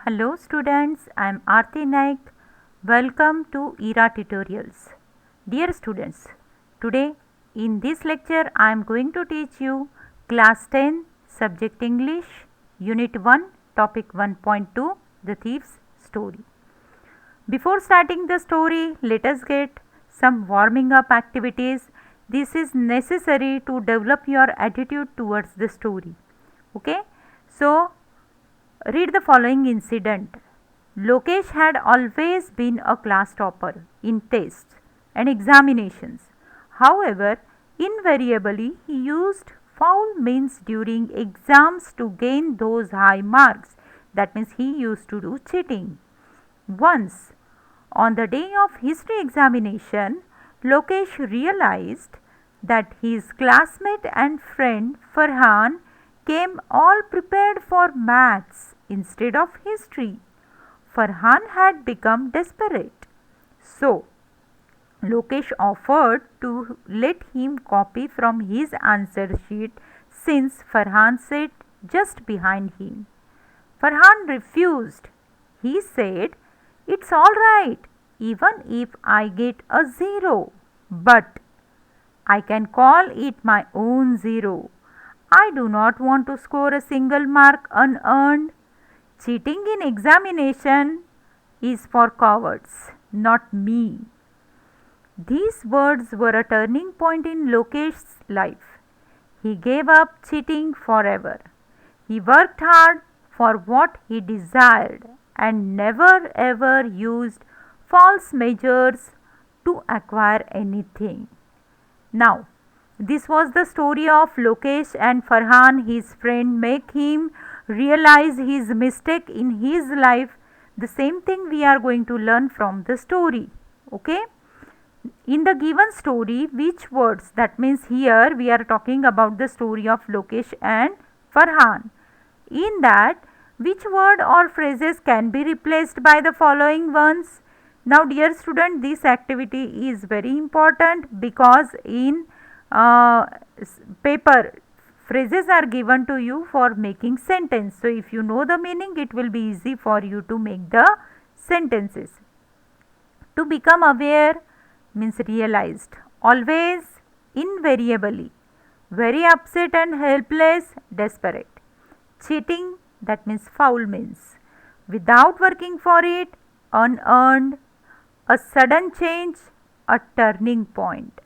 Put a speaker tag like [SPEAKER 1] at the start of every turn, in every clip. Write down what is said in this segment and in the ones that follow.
[SPEAKER 1] Hello students, I am Aarti Naik. Welcome to ERA Tutorials. Dear students, today in this lecture I am going to teach you class 10 subject English unit 1 topic 1.2 The Thief's Story. Before starting the story, let us get some warming up activities. This is necessary to develop your attitude towards the story. Okay? So, read the following incident. Lokesh had always been a class topper in tests and examinations. However, invariably he used foul means during exams to gain those high marks. That means he used to do cheating. Once, on the day of history examination, Lokesh realized that his classmate and friend Farhan came all prepared for maths instead of history. Farhan had become desperate. So, Lokesh offered to let him copy from his answer sheet since Farhan sat just behind him. Farhan refused. He said, "It's all right, even if I get a zero, but I can call it my own zero. I do not want to score a single mark unearned. Cheating in examination is for cowards, not me." These words were a turning point in Lokesh's life. He gave up cheating forever. He worked hard for what he desired and never ever used false measures to acquire anything. Now, this was the story of Lokesh and Farhan. His friend make him realize his mistake in his life. The same thing we are going to learn from the story. Okay. In the given story, which words, that means here we are talking about the story of Lokesh and Farhan. In that, which word or phrases can be replaced by the following ones? Now dear student, this activity is very important because in paper phrases are given to you for making sentence. So if you know the meaning, it will be easy for you to make the sentences. To become aware means realized, always, invariably, very upset and helpless, desperate. Cheating, that means foul means, without working for it, unearned, a sudden change, a turning point.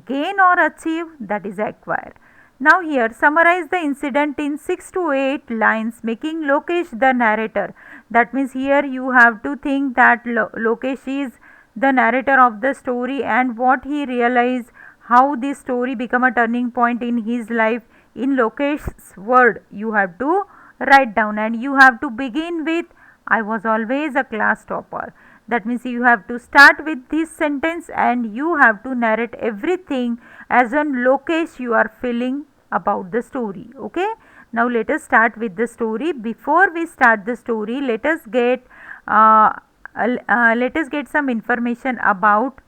[SPEAKER 1] Gain or achieve, that is acquire. Now here summarize the incident in 6 to 8 lines, making Lokesh the narrator. That means here you have to think that Lokesh is the narrator of the story and what he realized, how this story become a turning point in his life. In Lokesh's word you have to write down and you have to begin with, "I was always a class topper." That means you have to start with this sentence and you have to narrate everything as an Lokesh you are feeling about the story. Okay. Now let us start with the story. Before we start the story, let us get some information about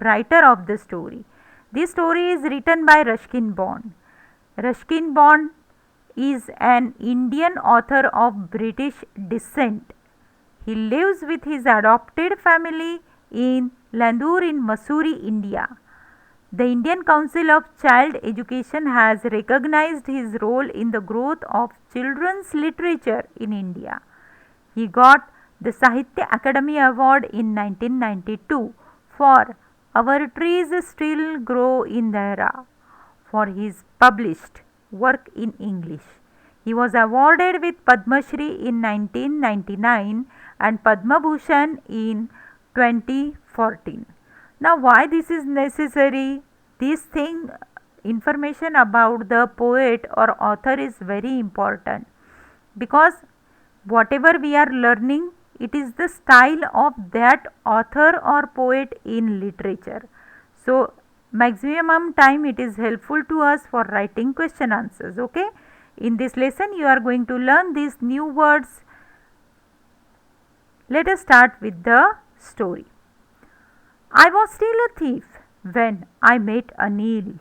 [SPEAKER 1] writer of the story. This story is written by Ruskin Bond. Ruskin Bond is an Indian author of British descent. He lives with his adopted family in Landur in Mussoorie, India. The Indian Council of Child Education has recognized his role in the growth of children's literature in India. He got the Sahitya Akademi Award in 1992 for Our Trees Still Grow in Dehra for his published work in English. He was awarded with Padma Shri in 1999 and Padma Bhushan in 2014. Now why this is necessary? This thing, information about the poet or author is very important because whatever we are learning, it is the style of that author or poet in literature. So maximum time it is helpful to us for writing question answers. Okay. In this lesson you are going to learn these new words. Let us start with the story. I was still a thief when I met Anil,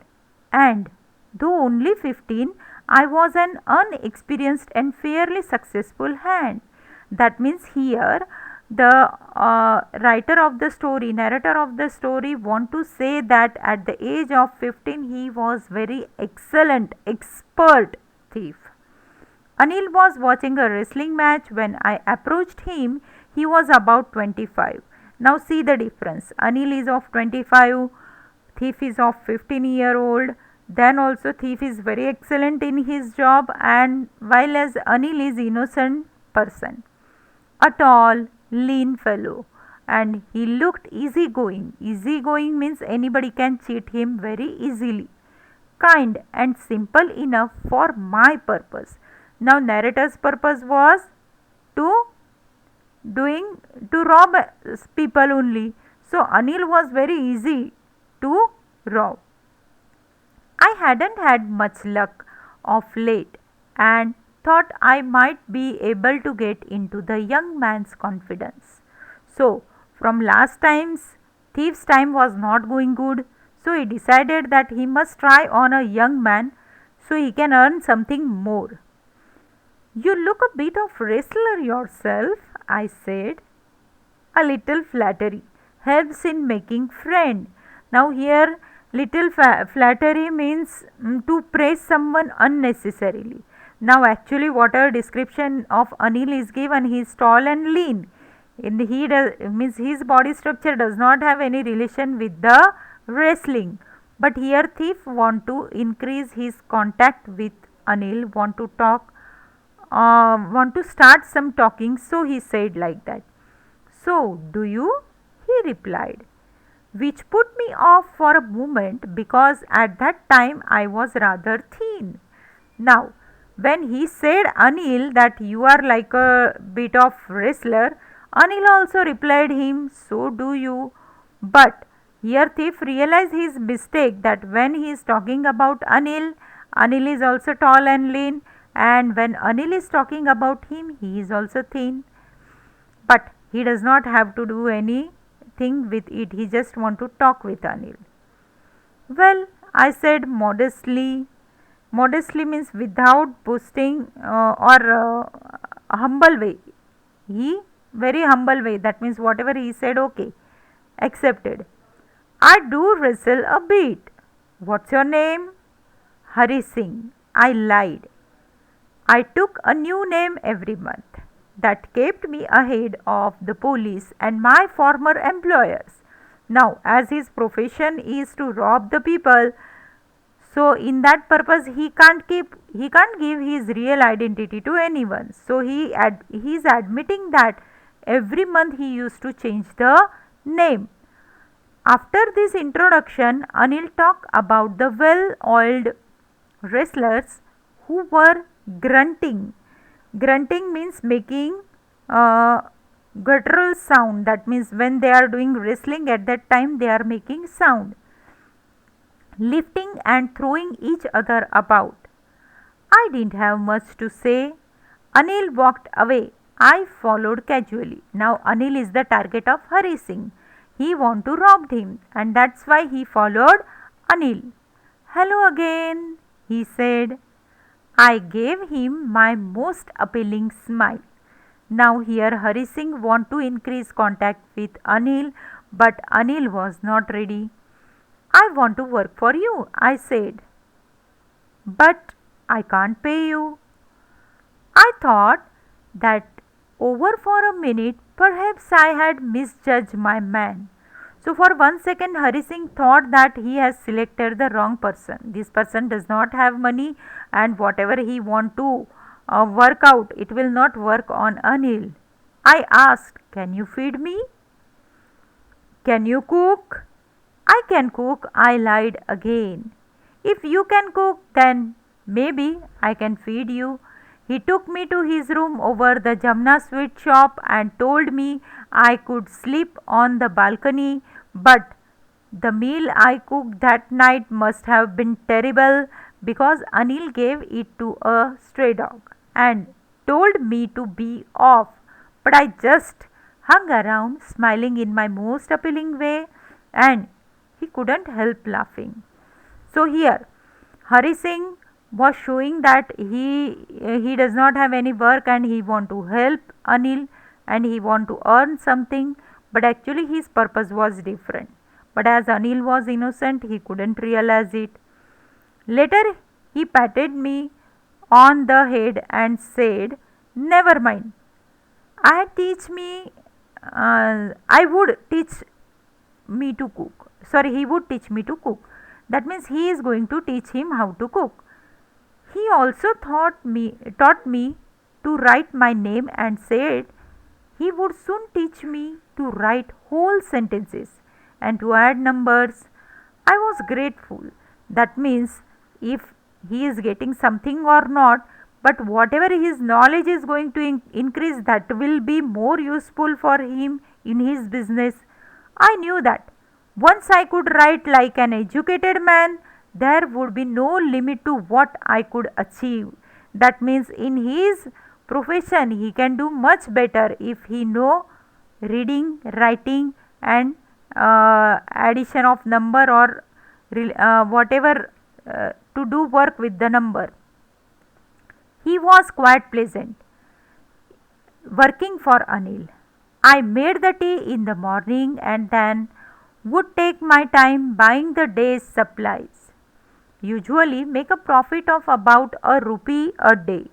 [SPEAKER 1] and though only 15, I was an unexperienced and fairly successful hand. That means here the writer of the story, narrator of the story want to say that at the age of 15 he was very excellent, expert thief. Anil was watching a wrestling match. When I approached him, he was about 25. Now see the difference. Anil is of 25, thief is of 15-year-old. Then also thief is very excellent in his job, and while as Anil is innocent person. A tall, lean fellow, and he looked easygoing. Easygoing means anybody can cheat him very easily. Kind and simple enough for my purpose. Now narrator's purpose was to doing to rob people only. So Anil was very easy to rob. I hadn't had much luck of late and thought I might be able to get into the young man's confidence. So, from last time's thief's time was not going good, so he decided that he must try on a young man so he can earn something more. You look a bit of wrestler yourself, I said. A little flattery helps in making friend. Now here little flattery means to praise someone unnecessarily. Now actually whatever description of Anil is given, he is tall and lean. Means his body structure does not have any relation with the wrestling. But here thief want to increase his contact with Anil, want to start some talking, so he said like that. So, do you? He replied, which put me off for a moment because at that time I was rather thin. Now, when he said Anil that you are like a bit of wrestler, Anil also replied him, so do you. But here thief realized his mistake that when he is talking about Anil, Anil is also tall and lean, and when Anil is talking about him, he is also thin. But he does not have to do anything with it, he just want to talk with Anil. Well, I said modestly. Modestly means without boasting or humble way. He very humble way. That means whatever he said, okay, accepted. I do wrestle a bit. What's your name? Hari Singh. I lied. I took a new name every month. That kept me ahead of the police and my former employers. Now, as his profession is to rob the people, so in that purpose he can't give his real identity to anyone. So he is admitting that every month he used to change the name. After this introduction, Anil talked about the well-oiled wrestlers who were grunting. Grunting means making guttural sound. That means when they are doing wrestling at that time they are making sound. Lifting and throwing each other about. I didn't have much to say. Anil walked away. I followed casually. Now Anil is the target of Hari Singh. He want to rob him, and that's why he followed Anil. Hello again, he said. I gave him my most appealing smile. Now here Hari Singh want to increase contact with Anil, but Anil was not ready. I want to work for you, I said. But I can't pay you. I thought that over for a minute perhaps I had misjudged my man. So for 1 second Hari Singh thought that he has selected the wrong person. This person does not have money, and whatever he want to work out, it will not work on Anil. I asked, can you feed me? Can you cook? I can cook, I lied again. If you can cook, then maybe I can feed you. He took me to his room over the Jamna sweet shop and told me I could sleep on the balcony, but the meal I cooked that night must have been terrible because Anil gave it to a stray dog and told me to be off. But I just hung around smiling in my most appealing way, and he couldn't help laughing. So here Hari Singh was showing that he does not have any work and he want to help Anil and he want to earn something, but actually his purpose was different. But as Anil was innocent, he couldn't realize it. Later, he patted me on the head and said, "Never mind. I teach me. I would teach me to cook. Sorry, he would teach me to cook. That means he is going to teach him how to cook. He also taught me to write my name and said he would soon teach me to write whole sentences and to add numbers. I was grateful. That means if he is getting something or not, but whatever his knowledge is going to increase, that will be more useful for him in his business. I knew that once I could write like an educated man, there would be no limit to what I could achieve. That means in his profession he can do much better if he know reading, writing and addition of number or whatever to do work with the number. He was quite pleasant working for Anil. I made the tea in the morning and then would take my time buying the day's supplies. Usually make a profit of about a rupee a day.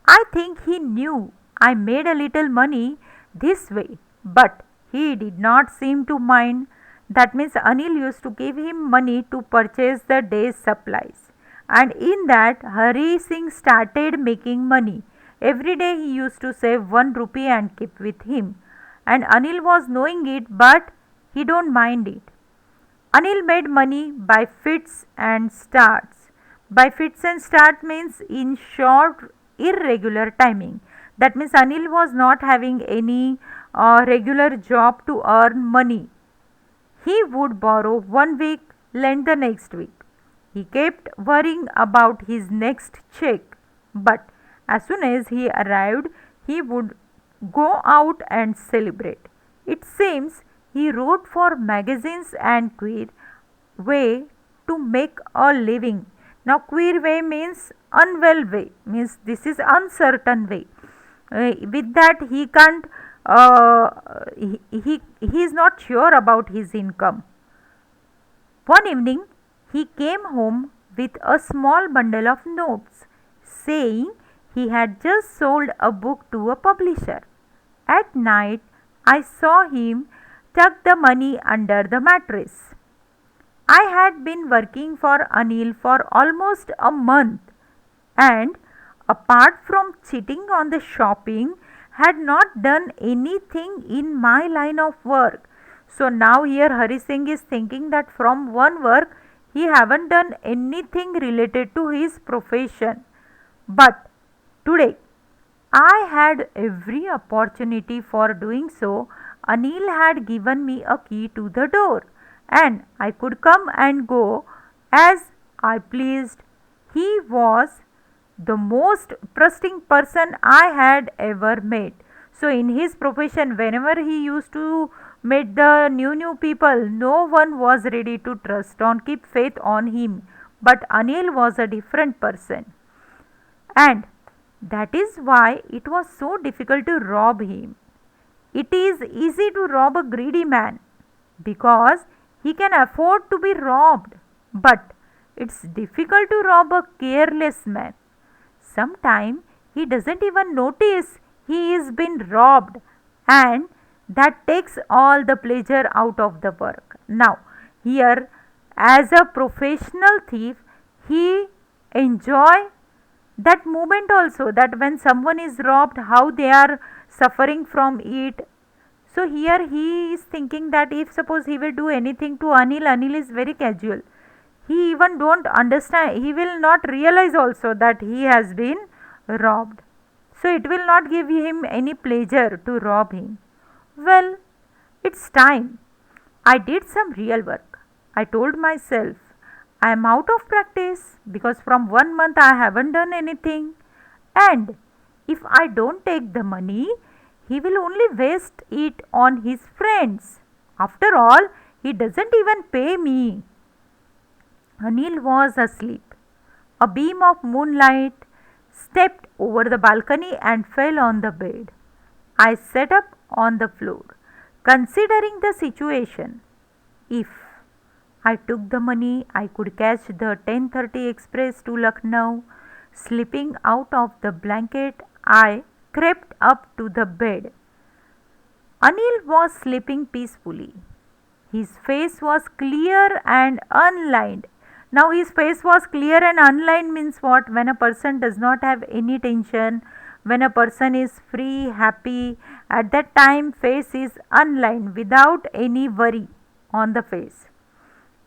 [SPEAKER 1] I think he knew I made a little money this way, but he did not seem to mind. That means Anil used to give him money to purchase the day's supplies. And in that, Hari Singh started making money. Every day he used to save 1 rupee and keep with him. And Anil was knowing it, but he don't mind it. Anil made money by fits and starts. By fits and start means in short, irregular timing. That means Anil was not having any regular job to earn money. He would borrow 1 week, lend the next week. He kept worrying about his next check, but as soon as he arrived, he would go out and celebrate. It seems he wrote for magazines and queer way to make a living. Now, queer way means unwell way, means this is uncertain way. With that, he can't. He is not sure about his income. One evening, he came home with a small bundle of notes, saying he had just sold a book to a publisher. At night, I saw him tuck the money under the mattress. I had been working for Anil for almost a month and, apart from cheating on the shopping, had not done anything in my line of work. So now here Hari Singh is thinking that from one work he haven't done anything related to his profession. But today I had every opportunity for doing so. Anil had given me a key to the door and I could come and go as I pleased. He was the most trusting person I had ever met. So in his profession, whenever he used to meet the new people, no one was ready to trust on keep faith on him. But Anil was a different person. And that is why it was so difficult to rob him. It is easy to rob a greedy man because he can afford to be robbed. But it's difficult to rob a careless man. Sometimes he doesn't even notice he is been robbed and that takes all the pleasure out of the work. Now, here as a professional thief, he enjoy that moment also, that when someone is robbed, how they are suffering from it. So here he is thinking that if suppose he will do anything to Anil, Anil is very casual. He even don't understand, he will not realize also that he has been robbed. So it will not give him any pleasure to rob him. Well, it's time. I did some real work. I told myself I am out of practice because from 1 month I haven't done anything. And if I don't take the money, he will only waste it on his friends. After all, he doesn't even pay me. Anil was asleep. A beam of moonlight stepped over the balcony and fell on the bed. I sat up on the floor, considering the situation. If I took the money, I could catch the 10:30 express to Lucknow. Slipping out of the blanket, I crept up to the bed. Anil was sleeping peacefully. His face was clear and unlined. Now, his face was clear and unlined means what? When a person does not have any tension, when a person is free, happy, at that time, face is unlined without any worry on the face.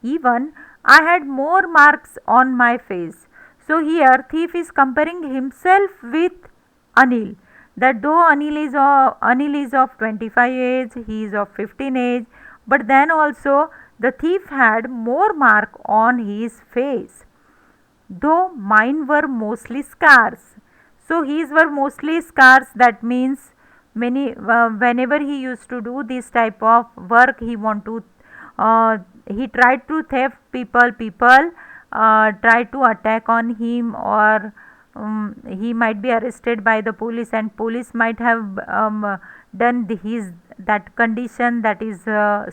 [SPEAKER 1] Even I had more marks on my face. So here thief is comparing himself with Anil. That though Anil is of 25 age, he is of 15 age, but then also the thief had more mark on his face. Though mine were mostly scars. So his were mostly scars. That means many whenever he used to do this type of work, he tried to theft people tried to attack on him, or he might be arrested by the police, and police might have done his that condition, that is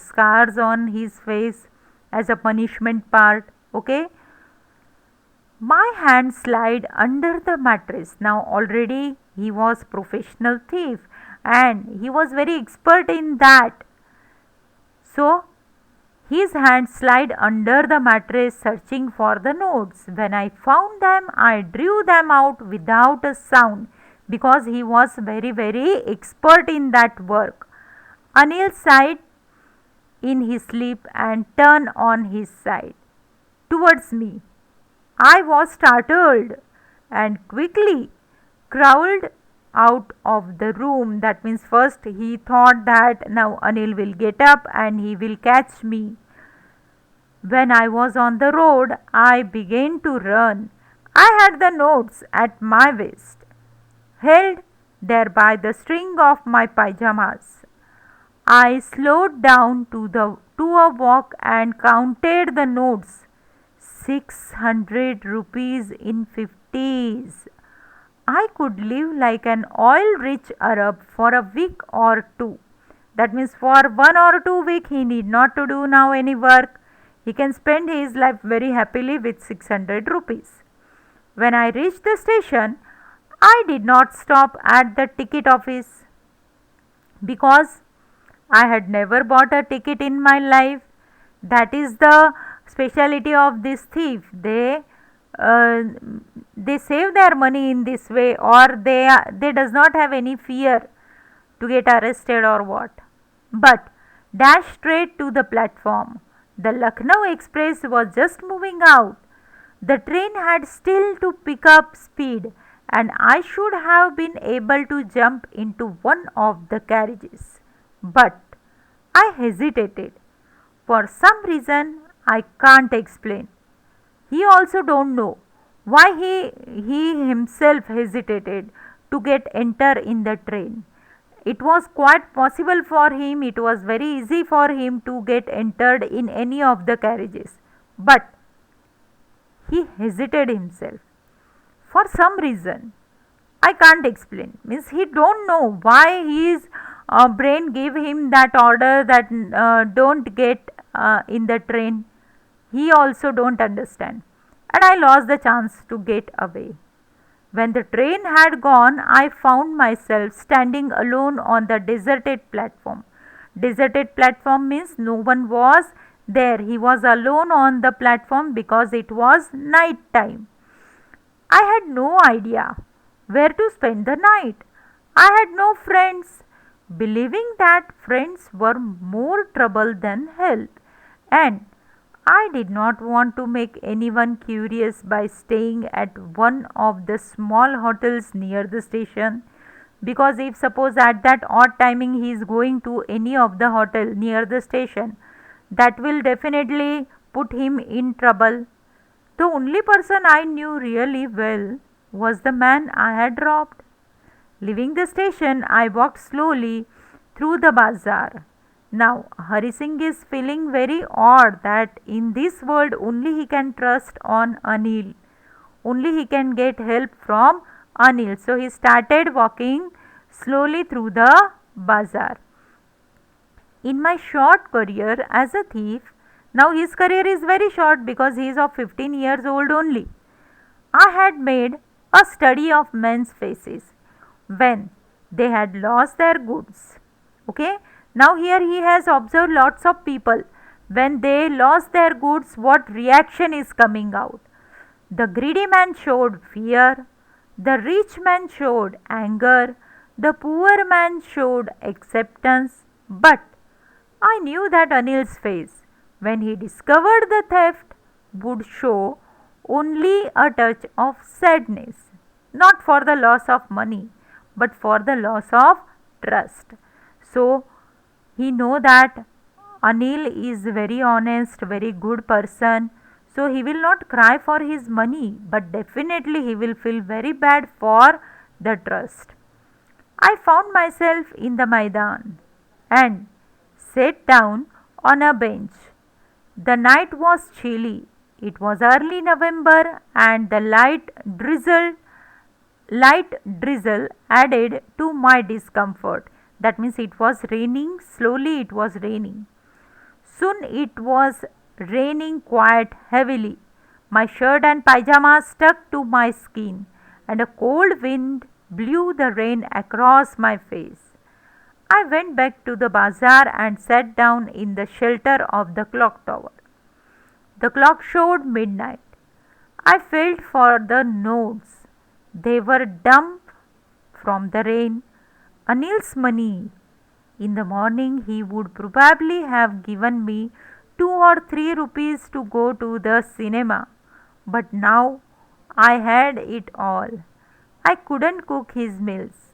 [SPEAKER 1] scars on his face as a punishment part. Okay, my hand slid under the mattress. Now already he was professional thief and he was very expert in that. So his hand slid under the mattress searching for the notes. When I found them, I drew them out without a sound because he was very expert in that work. Anil sighed in his sleep and turned on his side towards me. I was startled and quickly crawled out of the room. That means first he thought that now Anil will get up and he will catch me. When I was on the road, I began to run. I had the notes at my waist, held there by the string of my pyjamas. I slowed down to a walk and counted the notes. 600 rupees in 50s. I could live like an oil rich Arab for a week or two. That means for 1 or 2 weeks he need not to do now any work. He can spend his life very happily with 600 rupees. When I reached the station, I did not stop at the ticket office because I had never bought a ticket in my life. That is the speciality of this thief. They save their money in this way, or they does not have any fear to get arrested or what. But dash straight to the platform. The Lucknow Express was just moving out. The train had still to pick up speed, and I should have been able to jump into one of the carriages. But I hesitated. For some reason I can't explain. He also don't know why he himself hesitated to get enter in the train. It was quite possible for him, it was very easy for him to get entered in any of the carriages. But he hesitated himself for some reason. I can't explain. Means he don't know why his brain gave him that order that don't get in the train. He also don't understand. And I lost the chance to get away. When the train had gone, I found myself standing alone on the deserted platform. Deserted platform means no one was there. He was alone on the platform because it was night time. I had no idea where to spend the night. I had no friends, believing that friends were more trouble than help, and I did not want to make anyone curious by staying at one of the small hotels near the station, because if suppose at that odd timing he is going to any of the hotel near the station, that will definitely put him in trouble. The only person I knew really well was the man I had robbed. Leaving the station, I walked slowly through the bazaar. Now, Hari Singh is feeling very odd that in this world only he can trust on Anil. Only he can get help from Anil. So, he started walking slowly through the bazaar. In my short career as a thief, now his career is very short because he is of 15 years old only. I had made a study of men's faces when they had lost their goods. Okay, now here he has observed lots of people when they lost their goods, what reaction is coming out. The greedy man showed fear, the rich man showed anger, the poor man showed acceptance, but I knew that Anil's face, when he discovered the theft, would show only a touch of sadness, not for the loss of money, but for the loss of trust. So he know that Anil is very honest, very good person. So he will not cry for his money, but definitely he will feel very bad for the trust. I found myself in the Maidan and sat down on a bench. The night was chilly. It was early November and the light drizzle added to my discomfort. That means it was raining, slowly it was raining. Soon it was raining quite heavily. My shirt and pajamas stuck to my skin, and a cold wind blew the rain across my face. I went back to the bazaar and sat down in the shelter of the clock tower. The clock showed midnight. I felt for the notes. They were damp from the rain. Anil's money. In the morning, he would probably have given me 2 or 3 rupees to go to the cinema. But now I had it all. I couldn't cook his meals,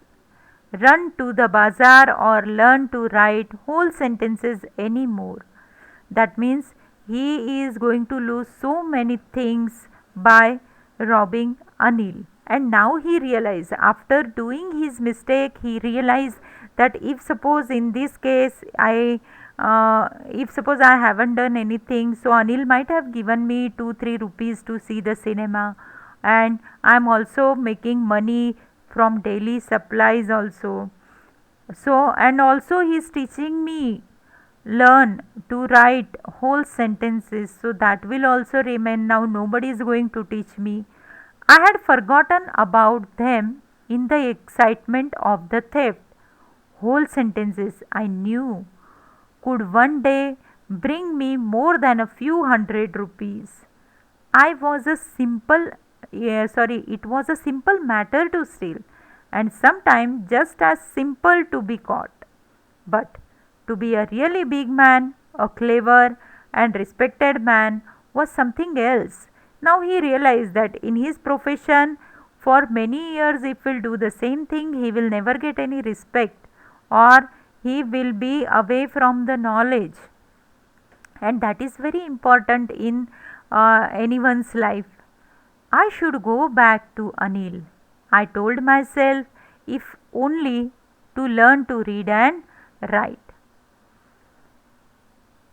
[SPEAKER 1] run to the bazaar, or learn to write whole sentences anymore. That means he is going to lose so many things by robbing Anil. And now he realized, after doing his mistake, he realized that if suppose in this case if suppose I haven't done anything, so Anil might have given me 2 3 rupees to see the cinema, and I am also making money from daily supplies also. So and also he is teaching me learn to write whole sentences, so that will also remain. Now nobody is going to teach me. I had forgotten about them in the excitement of the theft. Whole sentences I knew could one day bring me more than a few hundred rupees. I was a simple it was a simple matter to steal, and sometimes just as simple to be caught. But to be a really big man, a clever and respected man, was something else. Now he realized that in his profession, for many years, if he'll do the same thing, he will never get any respect, or he will be away from the knowledge, and that is very important in anyone's life. I should go back to Anil, I told myself, if only to learn to read and write.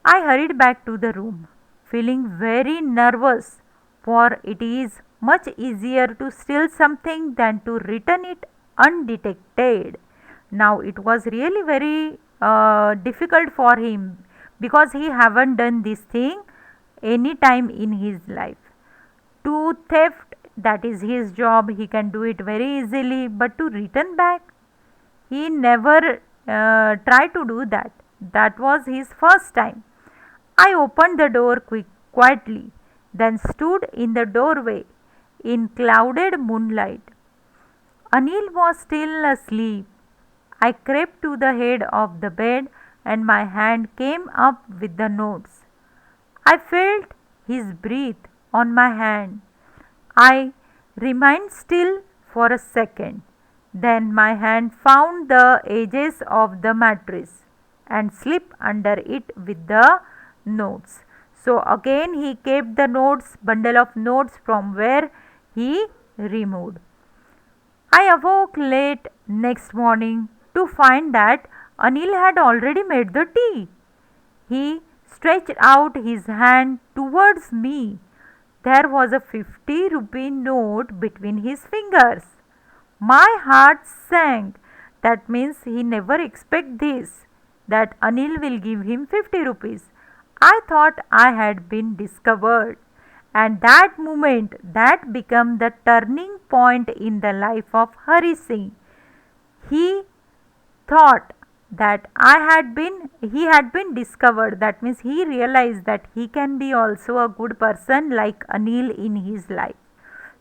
[SPEAKER 1] I hurried back to the room, feeling very nervous, for it is much easier to steal something than to return it undetected. Now it was really very difficult for him because he haven't done this thing any time in his life. To theft, that is his job, he can do it very easily, but to return back, he never tried to do that. That was his first time. I opened the door quietly, then stood in the doorway in clouded moonlight. Anil was still asleep. I crept to the head of the bed and my hand came up with the notes. I felt his breath on my hand. I remained still for a second. Then my hand found the edges of the mattress and slipped under it with the notes. So again he kept the bundle of notes from where he removed. I awoke late next morning to find that Anil had already made the tea. He stretched out his hand towards me. There was a 50 rupee note between his fingers. My heart sank. that means he never expect this, that Anil will give him 50 rupees. I thought I had been discovered. And that moment that became the turning point in the life of Hari Singh. He thought that he had been discovered. That means he realized that he can be also a good person like Anil in his life.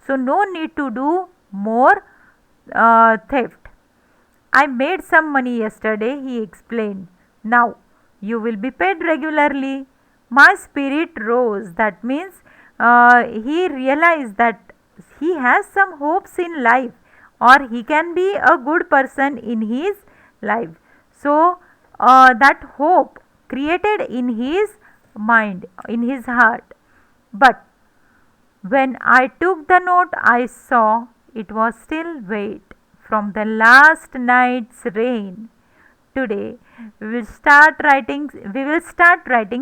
[SPEAKER 1] So no need to do more theft. I made some money yesterday, he explained. Now you will be paid regularly. My spirit rose. That means he realized that he has some hopes in life, or he can be a good person in his life. So that hope created in his mind, in his heart. But when I took the note, I saw it was still wet from the last night's rain. Today we will start writing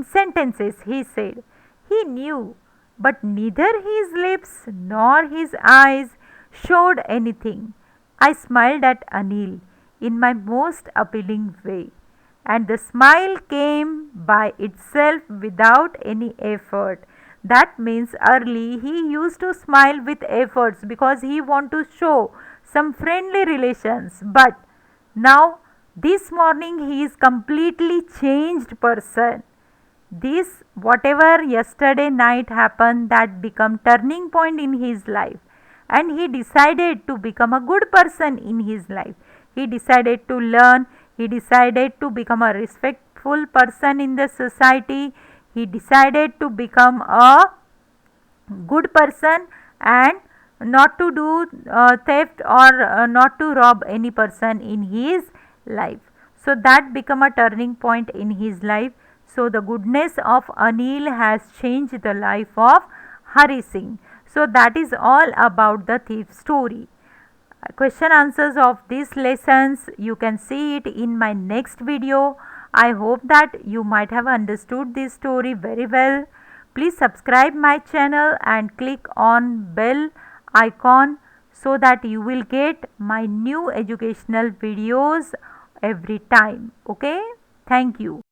[SPEAKER 1] sentences, he said. He knew, but neither his lips nor his eyes showed anything. I smiled at Anil in my most appealing way, and the smile came by itself without any effort. That means early he used to smile with efforts because he want to show some friendly relations, but now this morning he is completely changed person. This whatever yesterday night happened, that become turning point in his life, and he decided to become a good person in his life. He decided to learn, he decided to become a respectful person in the society, he decided to become a good person and not to do theft, or not to rob any person in his life. So that become a turning point in his life. So the goodness of Anil has changed the life of Hari Singh. So that is all about the thief story. Question answers of these lessons you can see it in my next video. I hope that you might have understood this story very well. Please subscribe my channel and click on bell icon so that you will get my new educational videos every time. Okay, thank you.